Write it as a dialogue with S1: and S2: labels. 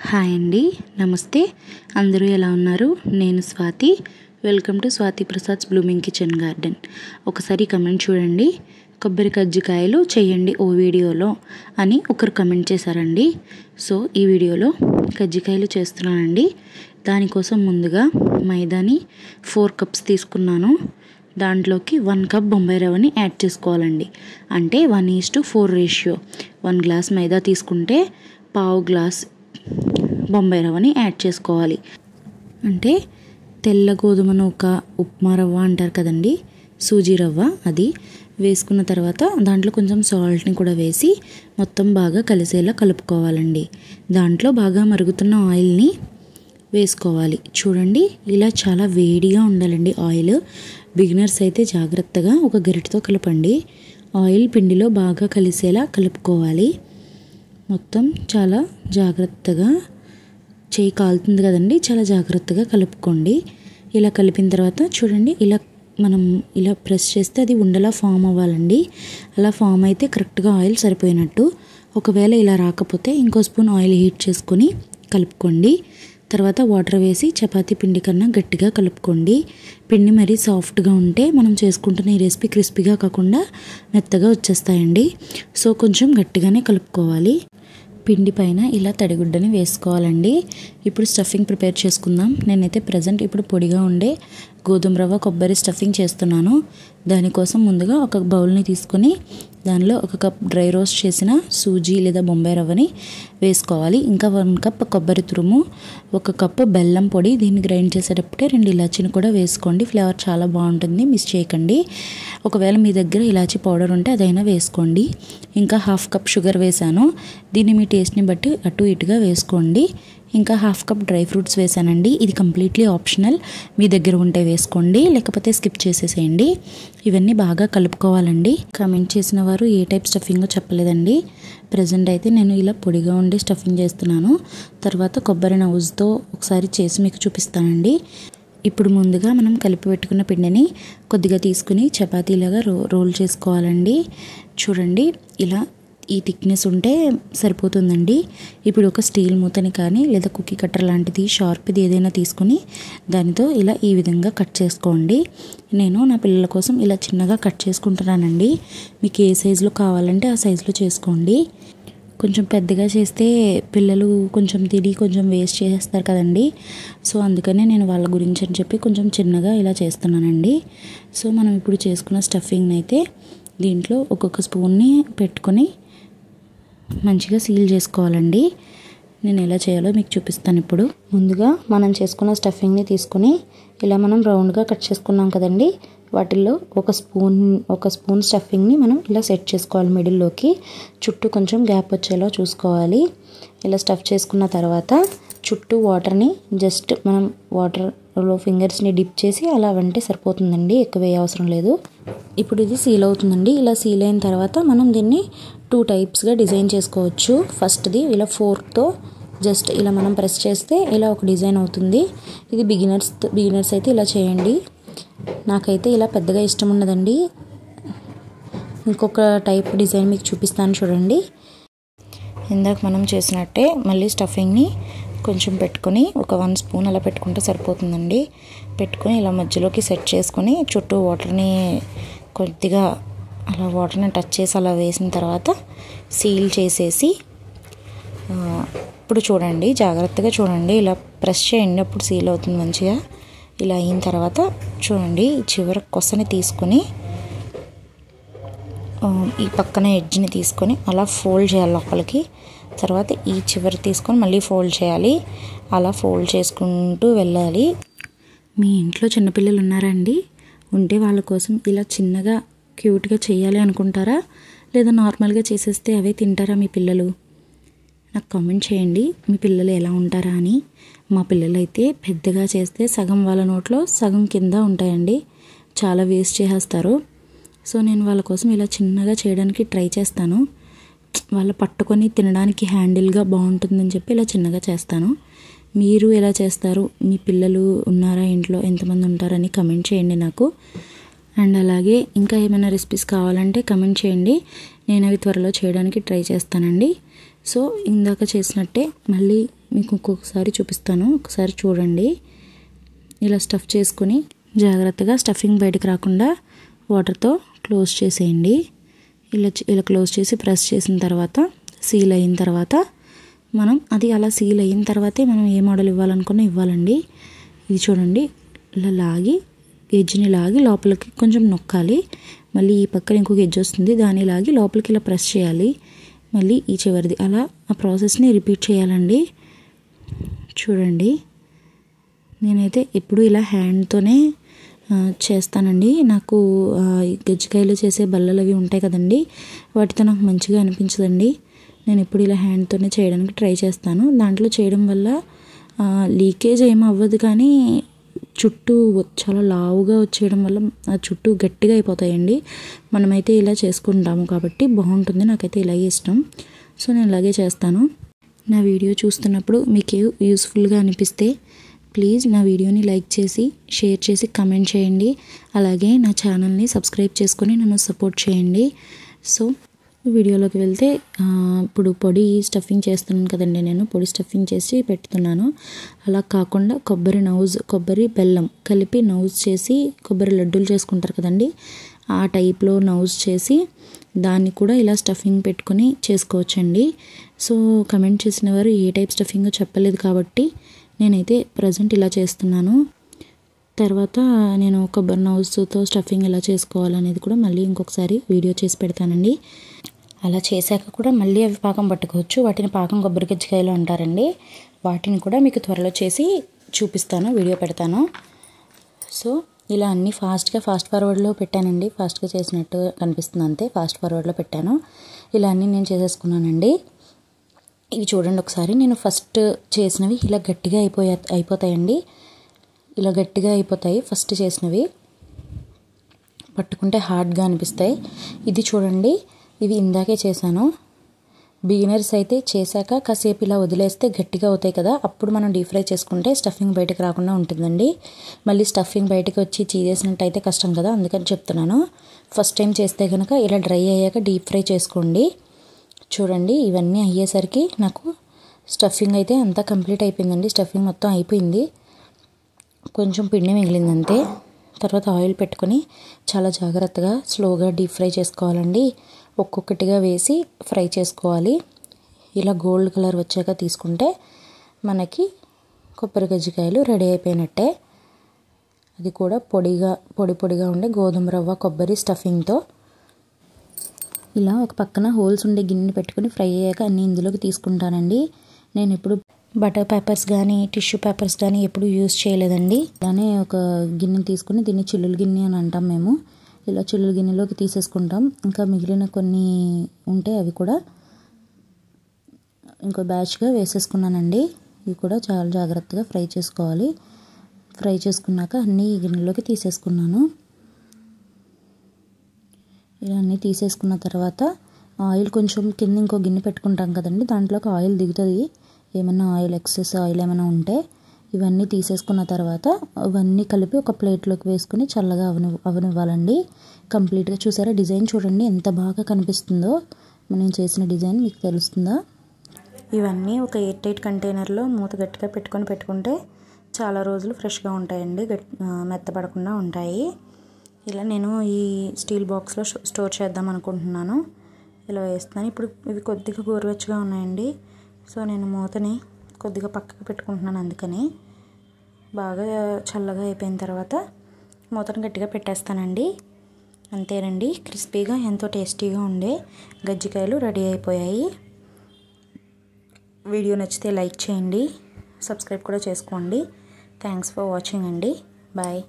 S1: Hi అండి, నమస్తే. అందరూ ఎలా ఉన్నారు? నేను Swathi. Welcome to Swathi Prasad's blooming kitchen garden. ఒకసారి కమెంట్ చూడండి, కొబ్బరి కజ్జికాయలు చేయండి ఓ వీడియోలో అని ఒకరు కమెంట్ చేశారండి. సో ఈ వీడియోలో కజ్జికాయలు చేస్తున్నానండి. దానికోసం ముందుగా మైదాని 4 కప్స్ తీసుకున్నాను. దాంట్లోకి 1 కప్ బొంబాయి రవ్వని యాడ్ చేసుకోవాలండి. అంటే 1:4 రేషియో. 1 గ్లాస్ మైదా తీసుకుంటే పావు గ్లాస్ బొంబాయి రవ్వని యాడ్ చేసుకోవాలి. అంటే తెల్ల గోధుమ నూక, ఉప్మా రవ్వ అంటారు కదండి, సూజీ రవ్వ, అది వేసుకున్న తర్వాత దాంట్లో కొంచెం సాల్ట్ని కూడా వేసి మొత్తం బాగా కలిసేలా కలుపుకోవాలండి. దాంట్లో బాగా మరుగుతున్న ఆయిల్ని వేసుకోవాలి. చూడండి, ఇలా చాలా వేడిగా ఉండాలండి ఆయిల్. బిగినర్స్ అయితే జాగ్రత్తగా ఒక గరిటెతో కలపండి. ఆయిల్ పిండిలో బాగా కలిసేలా కలుపుకోవాలి. మొత్తం చాలా జాగ్రత్తగా, చేయి కాలుతుంది కదండి, చాలా జాగ్రత్తగా కలుపుకోండి. ఇలా కలిపిన తర్వాత చూడండి, మనం ఇలా ప్రెస్ చేస్తే అది ఉండలా ఫామ్ అవ్వాలండి. అలా ఫామ్ అయితే కరెక్ట్గా ఆయిల్ సరిపోయినట్టు. ఒకవేళ ఇలా రాకపోతే ఇంకో స్పూన్ ఆయిల్ హీట్ చేసుకొని కలుపుకోండి. తర్వాత వాటర్ వేసి చపాతీ పిండి కన్నా గట్టిగా కలుపుకోండి. పిండి మరీ సాఫ్ట్గా ఉంటే మనం చేసుకుంటున్న ఈ రెసిపీ క్రిస్పీగా కాకుండా మెత్తగా వచ్చేస్తాయండి. సో కొంచెం గట్టిగానే కలుపుకోవాలి. పిండి పైన ఇలా తడిగుడ్డని వేసుకోవాలండి. ఇప్పుడు స్టఫింగ్ ప్రిపేర్ చేసుకుందాం. నేనైతే ప్రజెంట్ ఇప్పుడు పొడిగా ఉండే గోధుమ రవ్వ కొబ్బరి స్టఫింగ్ చేస్తున్నాను. దానికోసం ముందుగా ఒక బౌల్ని తీసుకొని దానిలో 1 కప్ డ్రై రోస్ట్ చేసిన సూజీ లేదా బొంబాయి రవ్వని వేసుకోవాలి. ఇంకా 1 కప్ కొబ్బరి తురుము, 1 కప్ బెల్లం పొడి. దీన్ని గ్రైండ్ చేసేటప్పుడే 2 ఇలాచీని కూడా వేసుకోండి. ఫ్లేవర్ చాలా బాగుంటుంది, మిస్ చేయకండి. ఒకవేళ మీ దగ్గర ఇలాచీ పౌడర్ ఉంటే అదైనా వేసుకోండి. ఇంకా 1/2 కప్ షుగర్ వేసాను. దీన్ని మీ టేస్ట్ని బట్టి అటు ఇటుగా వేసుకోండి. ఇంకా 1/2 కప్ డ్రై ఫ్రూట్స్ వేసానండి. ఇది కంప్లీట్లీ ఆప్షనల్, మీ దగ్గర ఉంటే వేసుకోండి, లేకపోతే స్కిప్ చేసేసేయండి. ఇవన్నీ బాగా కలుపుకోవాలండి. కామెంట్ చేసిన వారు ఏ టైప్ స్టఫింగో చెప్పలేదండి. ప్రజెంట్ అయితే నేను ఇలా పొడిగా ఉండి స్టఫింగ్ చేస్తున్నాను. తర్వాత కొబ్బరి నవ్వుతో ఒకసారి చేసి మీకు చూపిస్తానండి. ఇప్పుడు ముందుగా మనం కలిపి పెట్టుకున్న పిండిని కొద్దిగా తీసుకుని చపాతీలాగా రోల్ చేసుకోవాలండి. చూడండి, ఇలా ఈ థిక్నెస్ ఉంటే సరిపోతుందండి. ఇప్పుడు ఒక స్టీల్ మూతని కానీ లేదా కుకీ కట్టర్ లాంటిది షార్ప్ది ఏదైనా తీసుకొని దానితో ఇలా ఈ విధంగా కట్ చేసుకోండి. నేను నా పిల్లల కోసం ఇలా చిన్నగా కట్ చేసుకుంటున్నానండి. మీకు ఏ సైజులో కావాలంటే ఆ సైజులో చేసుకోండి. కొంచెం పెద్దగా చేస్తే పిల్లలు కొంచెం తిని కొంచెం వేస్ట్ చేసేస్తారు కదండి. సో అందుకనే నేను వాళ్ళ గురించి అని చెప్పి కొంచెం చిన్నగా ఇలా చేస్తున్నానండి. సో మనం ఇప్పుడు చేసుకున్న స్టఫింగ్ని అయితే దీంట్లో ఒక్కొక్క స్పూన్ని పెట్టుకొని మంచిగా సీల్ చేసుకోవాలండి. నేను ఎలా చేయాలో మీకు చూపిస్తాను. ఇప్పుడు ముందుగా మనం చేసుకున్న స్టఫింగ్ని తీసుకొని ఇలా మనం రౌండ్గా కట్ చేసుకున్నాం కదండి, వాటిల్లో ఒక స్పూన్ స్టఫింగ్ని మనం ఇలా సెట్ చేసుకోవాలి మిడిల్లోకి. చుట్టూ కొంచెం గ్యాప్ వచ్చేలా చూసుకోవాలి. ఇలా స్టఫ్ చేసుకున్న తర్వాత చుట్టూ వాటర్ని జస్ట్ మనం వాటర్లో ఫింగర్స్ని డిప్ చేసి అలా వంటే సరిపోతుందండి, ఎక్కువ వేయ అవసరం లేదు. ఇప్పుడు ఇది సీల్ అవుతుందండి. ఇలా సీల్ అయిన తర్వాత మనం దీన్ని 2 టైప్స్గా డిజైన్ చేసుకోవచ్చు. ఫస్ట్ది ఇలా ఫోర్క్తో జస్ట్ ఇలా మనం ప్రెస్ చేస్తే ఇలా ఒక డిజైన్ అవుతుంది. ఇది బిగినర్స్ అయితే ఇలా చేయండి. నాకైతే ఇలా పెద్దగా ఇష్టం ఉన్నదండి. ఇంకొక టైప్ డిజైన్ మీకు చూపిస్తాను చూడండి. ఇందాక మనం చేసినట్టే మళ్ళీ స్టఫింగ్ని కొంచెం పెట్టుకొని ఒక 1 స్పూన్ అలా పెట్టుకుంటే సరిపోతుందండి. పెట్టుకొని ఇలా మధ్యలోకి సెట్ చేసుకొని చుట్టూ వాటర్ని కొద్దిగా అలా వాటర్ని టచ్ చేసి అలా వేసిన తర్వాత సీల్ చేసేసి ఇప్పుడు చూడండి, జాగ్రత్తగా చూడండి, ఇలా ప్రెస్ చేయండి, అప్పుడు సీల్ అవుతుంది మంచిగా. ఇలా అయిన తర్వాత చూడండి, చివరి కొసని తీసుకొని ఈ పక్కన ఎడ్జ్ని తీసుకొని అలా ఫోల్డ్ చేయాలి లోపలికి. తర్వాత ఈ చివరి తీసుకొని మళ్ళీ ఫోల్డ్ చేయాలి. అలా ఫోల్డ్ చేసుకుంటూ వెళ్ళాలి. మీ ఇంట్లో చిన్నపిల్లలు ఉన్నారండి? ఉంటే వాళ్ళ కోసం ఇలా చిన్నగా క్యూట్గా చేయాలి అనుకుంటారా, లేదా నార్మల్గా చేసేస్తే అవే తింటారా మీ పిల్లలు? నాకు కామెంట్ చేయండి, మీ పిల్లలు ఎలా ఉంటారా అని. మా పిల్లలు అయితే పెద్దగా చేస్తే సగం వాళ్ళ నోట్లో సగం కింద ఉంటాయండి, చాలా వేస్ట్ చేసేస్తారు. సో నేను వాళ్ళ కోసం ఇలా చిన్నగా చేయడానికి ట్రై చేస్తాను. వాళ్ళు పట్టుకొని తినడానికి హ్యాండిల్గా బాగుంటుందని చెప్పి ఇలా చిన్నగా చేస్తాను. మీరు ఎలా చేస్తారు? మీ పిల్లలు ఉన్నారా ఇంట్లో? ఎంతమంది ఉంటారని కమెంట్ చేయండి నాకు. అండ్ అలాగే ఇంకా ఏమైనా రెసిపీస్ కావాలంటే కమెంట్ చేయండి, నేను అవి త్వరలో చేయడానికి ట్రై చేస్తానండి. సో ఇందాక చేసినట్టే మళ్ళీ మీకు ఇంకొకసారి చూపిస్తాను, ఒకసారి చూడండి. ఇలా స్టఫ్ చేసుకొని జాగ్రత్తగా స్టఫింగ్ బయటకు రాకుండా వాటర్తో క్లోజ్ చేసేయండి. ఇలా క్లోజ్ చేసి ప్రెస్ చేసిన తర్వాత సీల్ అయిన తర్వాత మనం అది అలా సీల్ అయిన తర్వాతే మనం ఏ మోడల్ ఇవ్వాలనుకున్నా ఇవ్వాలండి. ఇది చూడండి, ఇలా లాగి ఎడ్జ్ని లాగి లోపలికి కొంచెం నొక్కాలి. మళ్ళీ ఈ పక్కన ఇంకొక ఎడ్జ్ వస్తుంది, దాన్ని లాగి లోపలికి ఇలా ప్రెస్ చేయాలి. మళ్ళీ ఈ చివరిది అలా ఆ ప్రాసెస్ని రిపీట్ చేయాలండి. చూడండి, నేనైతే ఎప్పుడు ఇలా హ్యాండ్తోనే చేస్తానండి. నాకు గజ్జికాయలు చేసే బల్లలు అవి ఉంటాయి కదండి, వాటితో నాకు మంచిగా అనిపించదండి. నేను ఎప్పుడు ఇలా హ్యాండ్తోనే చేయడానికి ట్రై చేస్తాను. దాంట్లో చేయడం వల్ల లీకేజ్ ఏమీ అవ్వదు, కానీ చుట్టూ చాలా లావుగా వచ్చేయడం వల్ల ఆ చుట్టూ గట్టిగా అయిపోతాయండి. మనమైతే ఇలా చేసుకుంటాము కాబట్టి బాగుంటుంది. నాకైతే ఇలాగే ఇష్టం, సో నేను ఇలాగే చేస్తాను. నా వీడియో చూస్తున్నప్పుడు మీకు యూస్ఫుల్గా అనిపిస్తే ప్లీజ్ నా వీడియోని లైక్ చేసి, షేర్ చేసి, కమెంట్ చేయండి. అలాగే నా ఛానల్ని సబ్స్క్రైబ్ చేసుకొని నన్ను సపోర్ట్ చేయండి. సో వీడియోలోకి వెళ్తే ఇప్పుడు పొడి స్టఫింగ్ చేస్తున్నాను కదండి, నేను పొడి స్టఫింగ్ చేసి పెడుతున్నాను. అలా కాకుండా కొబ్బరి బెల్లం కలిపి నౌజ్ చేసి కొబ్బరి లడ్డూలు చేసుకుంటారు కదండి, ఆ టైప్లో నౌజ్ చేసి దాన్ని కూడా ఇలా స్టఫింగ్ పెట్టుకొని చేసుకోవచ్చండి. సో కమెంట్ చేసిన వారు ఏ టైప్ స్టఫింగో చెప్పలేదు కాబట్టి నేనైతే ప్రజెంట్ ఇలా చేస్తున్నాను. తర్వాత నేను కొబ్బరి నౌజ్తో స్టఫింగ్ ఎలా చేసుకోవాలనేది కూడా మళ్ళీ ఇంకొకసారి వీడియో చేసి పెడతానండి. అలా చేశాక కూడా మళ్ళీ అవి పాకం పట్టుకోవచ్చు. వాటిని పాకం కొబ్బరి గజ్జికాయలు అంటారండి. వాటిని కూడా మీకు త్వరలో చేసి చూపిస్తాను, వీడియో పెడతాను. సో ఇలా అన్నీ ఫాస్ట్ ఫార్వర్డ్లో పెట్టానండి. ఫాస్ట్గా చేసినట్టు కనిపిస్తుంది, అంతే ఫాస్ట్ ఫార్వర్డ్లో పెట్టాను. ఇలా అన్నీ నేను చేసేసుకున్నానండి. ఇవి చూడండి ఒకసారి, నేను ఫస్ట్ చేసినవి ఇలా గట్టిగా అయిపోతాయండి. ఇలా గట్టిగా అయిపోతాయి ఫస్ట్ చేసినవి, పట్టుకుంటే హార్డ్గా అనిపిస్తాయి. ఇది చూడండి, ఇవి ఇందాకే చేశాను. బిగినర్స్ అయితే చేశాక కాసేపు ఇలా వదిలేస్తే గట్టిగా అవుతాయి కదా, అప్పుడు మనం డీప్ ఫ్రై చేసుకుంటే స్టఫింగ్ బయటకు రాకుండా ఉంటుందండి. మళ్ళీ స్టఫింగ్ బయటకు వచ్చి చీదేసినట్టు అయితే కష్టం కదా, అందుకని చెప్తున్నాను. ఫస్ట్ టైం చేస్తే కనుక ఇలా డ్రై అయ్యాక డీప్ ఫ్రై చేసుకోండి. చూడండి, ఇవన్నీ అయ్యేసరికి నాకు స్టఫింగ్ అయితే అంతా కంప్లీట్ అయిపోయిందండి. స్టఫింగ్ మొత్తం అయిపోయింది, కొంచెం పిండి మిగిలింది అంతే. తర్వాత ఆయిల్ పెట్టుకొని చాలా జాగ్రత్తగా స్లోగా డీప్ ఫ్రై చేసుకోవాలండి. ఒక్కొక్కటిగా వేసి ఫ్రై చేసుకోవాలి. ఇలా గోల్డ్ కలర్ వచ్చాక తీసుకుంటే మనకి కొబ్బరి గజ్జికాయలు రెడీ అయిపోయినట్టే. అది కూడా పొడిగా ఉండే గోధుమ రవ్వ కొబ్బరి స్టఫింగ్తో. ఇలా ఒక పక్కన హోల్స్ ఉండే గిన్నె పెట్టుకుని ఫ్రై అయ్యాక అన్నీ ఇందులోకి తీసుకుంటానండి. నేను ఎప్పుడు బటర్ పేపర్స్ కానీ టిష్యూ పేపర్స్ కానీ ఎప్పుడు యూజ్ చేయలేదండి. అలానే ఒక గిన్నె తీసుకుని, దీన్ని చిల్లుల గిన్నె అని అంటాం మేము. ఇలా చిల్లుల గిన్నెలోకి తీసేసుకుంటాం. ఇంకా మిగిలిన కొన్ని ఉంటే అవి కూడా ఇంకో బ్యాచ్గా వేసేసుకున్నానండి. ఇవి కూడా చాలా జాగ్రత్తగా ఫ్రై చేసుకోవాలి. ఫ్రై చేసుకున్నాక అన్నీ ఈ గిన్నెలోకి తీసేసుకున్నాను. ఇలా అన్నీ తీసేసుకున్న తర్వాత ఆయిల్ కొంచెం కింద ఇంకో గిన్నె పెట్టుకుంటాం కదండి, దాంట్లోకి ఆయిల్ దిగుతుంది. ఏమన్నా ఆయిల్ ఎక్సెస్ ఆయిల్ ఏమైనా ఉంటే ఇవన్నీ తీసేసుకున్న తర్వాత ఇవన్నీ కలిపి ఒక ప్లేట్లోకి వేసుకుని చల్లగా అవనివ్వాలండి. కంప్లీట్గా చూసారా, డిజైన్ చూడండి ఎంత బాగా కనిపిస్తుందో. మనం చేసిన డిజైన్ మీకు తెలుస్తుందా? ఇవన్నీ ఒక ఎయిర్ టైట్ కంటైనర్లో మూత గట్టిగా పెట్టుకుంటే చాలా రోజులు ఫ్రెష్గా ఉంటాయండి, మెత్తపడకుండా ఉంటాయి. ఇలా నేను ఈ స్టీల్ బాక్స్లో స్టోర్ చేద్దాం అనుకుంటున్నాను. ఇలా వేస్తున్నాను. ఇప్పుడు ఇవి కొద్దిగా గోరువెచ్చగా ఉన్నాయండి, సో నేను మూతని కొద్దిగా పక్కకు పెట్టుకుంటున్నాను. అందుకని బాగా చల్లగా అయిపోయిన తర్వాత మూతను గట్టిగా పెట్టేస్తానండి. అంతేనండి, క్రిస్పీగా ఎంతో టేస్టీగా ఉండే గజ్జికాయలు రెడీ అయిపోయాయి. వీడియో నచ్చితే లైక్ చేయండి, సబ్స్క్రైబ్ కూడా చేసుకోండి. థ్యాంక్స్ ఫర్ వాచింగ్ అండి. బాయ్.